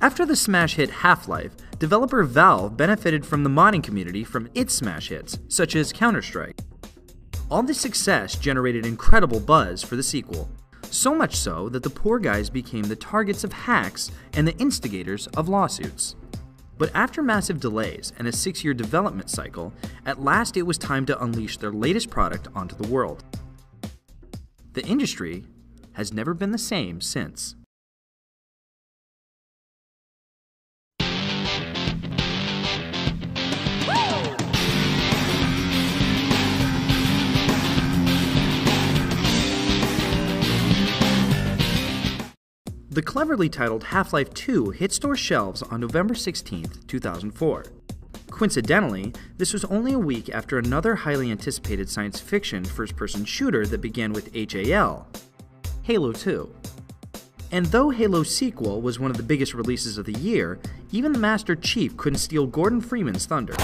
After the smash hit Half-Life, developer Valve benefited from the modding community from its smash hits, such as Counter-Strike. All this success generated incredible buzz for the sequel, so much so that the poor guys became the targets of hacks and the instigators of lawsuits. But after massive delays and a 6-year development cycle, at last it was time to unleash their latest product onto the world. The industry has never been the same since. The cleverly titled Half-Life 2 hit store shelves on November 16, 2004. Coincidentally, this was only a week after another highly anticipated science fiction first-person shooter that began with HAL, Halo 2. And though Halo's sequel was one of the biggest releases of the year, even the Master Chief couldn't steal Gordon Freeman's thunder.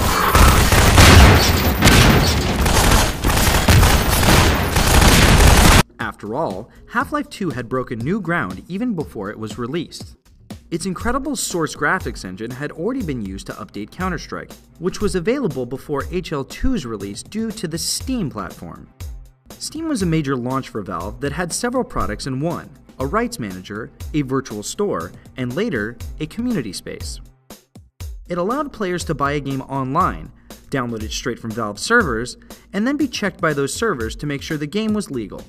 After all, Half-Life 2 had broken new ground even before it was released. Its incredible Source graphics engine had already been used to update Counter-Strike, which was available before HL2's release due to the Steam platform. Steam was a major launch for Valve that had several products in one: a rights manager, a virtual store, and later, a community space. It allowed players to buy a game online, download it straight from Valve servers, and then be checked by those servers to make sure the game was legal.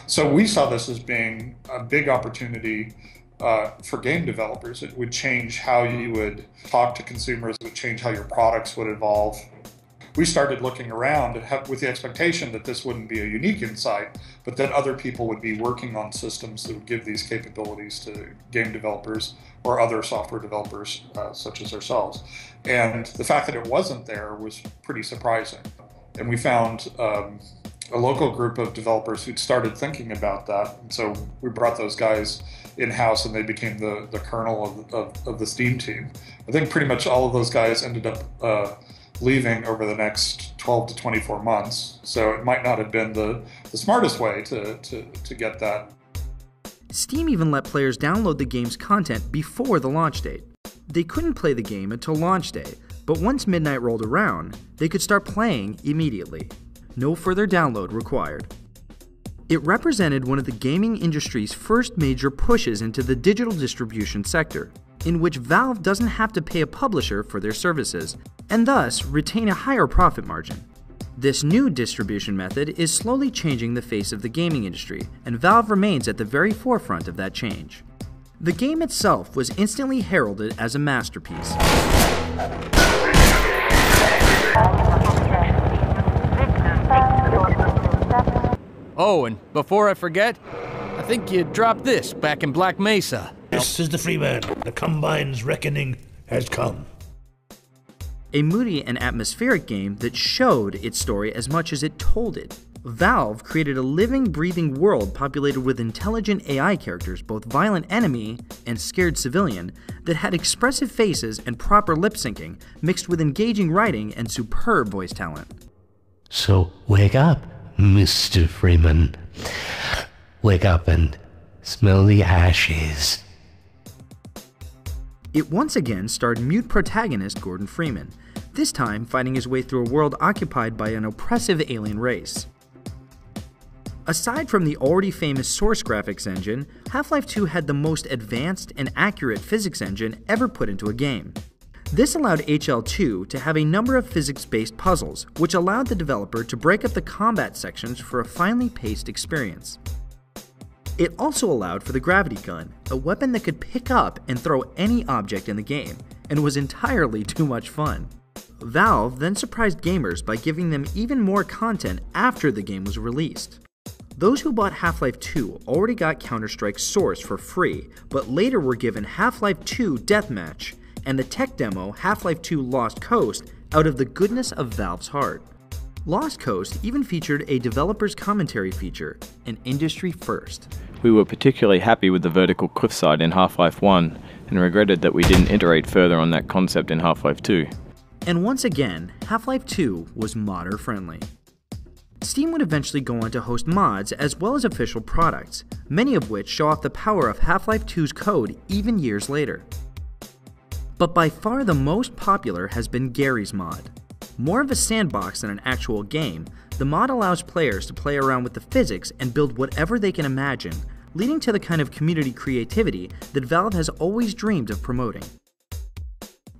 So we saw this as being a big opportunity for game developers. It would change how you would talk to consumers, it would change how your products would evolve. We started looking around with the expectation that this wouldn't be a unique insight, but that other people would be working on systems that would give these capabilities to game developers or other software developers such as ourselves. And the fact that it wasn't there was pretty surprising. And we found a local group of developers who'd started thinking about that. And so we brought those guys in-house and they became the kernel of the Steam team. I think pretty much all of those guys ended up leaving over the next 12 to 24 months. So it might not have been the smartest way to get that. Steam even let players download the game's content before the launch date. They couldn't play the game until launch day, but once midnight rolled around, they could start playing immediately. No further download required. It represented one of the gaming industry's first major pushes into the digital distribution sector, in which Valve doesn't have to pay a publisher for their services, and thus retain a higher profit margin. This new distribution method is slowly changing the face of the gaming industry, and Valve remains at the very forefront of that change. The game itself was instantly heralded as a masterpiece. Oh, and before I forget, I think you dropped this back in Black Mesa. This is the Freeman. The Combine's reckoning has come. A moody and atmospheric game that showed its story as much as it told it. Valve created a living, breathing world populated with intelligent AI characters, both violent enemy and scared civilian, that had expressive faces and proper lip syncing, mixed with engaging writing and superb voice talent. So wake up, Mr. Freeman. Wake up and smell the ashes. It once again starred mute protagonist Gordon Freeman, this time fighting his way through a world occupied by an oppressive alien race. Aside from the already famous Source graphics engine, Half-Life 2 had the most advanced and accurate physics engine ever put into a game. This allowed HL2 to have a number of physics-based puzzles, which allowed the developer to break up the combat sections for a finely paced experience. It also allowed for the gravity gun, a weapon that could pick up and throw any object in the game, and was entirely too much fun. Valve then surprised gamers by giving them even more content after the game was released. Those who bought Half-Life 2 already got Counter-Strike Source for free, but later were given Half-Life 2 Deathmatch and the tech demo Half-Life 2 Lost Coast out of the goodness of Valve's heart. Lost Coast even featured a developer's commentary feature, an industry first. We were particularly happy with the vertical cliffside in Half-Life 1 and regretted that we didn't iterate further on that concept in Half-Life 2. And once again, Half-Life 2 was modder friendly. Steam would eventually go on to host mods as well as official products, many of which show off the power of Half-Life 2's code even years later. But by far the most popular has been Gary's mod. More of a sandbox than an actual game, the mod allows players to play around with the physics and build whatever they can imagine, leading to the kind of community creativity that Valve has always dreamed of promoting.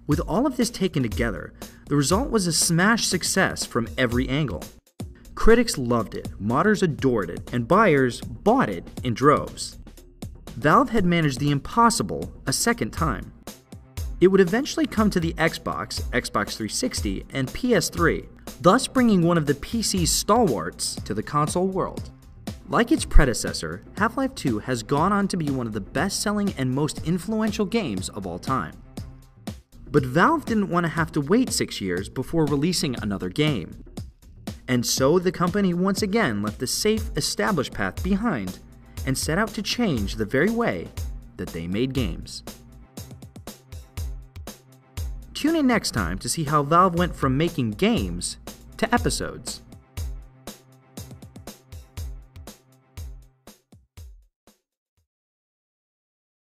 With all of this taken together, the result was a smash success from every angle. Critics loved it, modders adored it, and buyers bought it in droves. Valve had managed the impossible a second time. It would eventually come to the Xbox, Xbox 360, and PS3, thus bringing one of the PC's stalwarts to the console world. Like its predecessor, Half-Life 2 has gone on to be one of the best-selling and most influential games of all time. But Valve didn't want to have to wait 6 years before releasing another game. And so the company once again left the safe, established path behind and set out to change the very way that they made games. Tune in next time to see how Valve went from making games to episodes.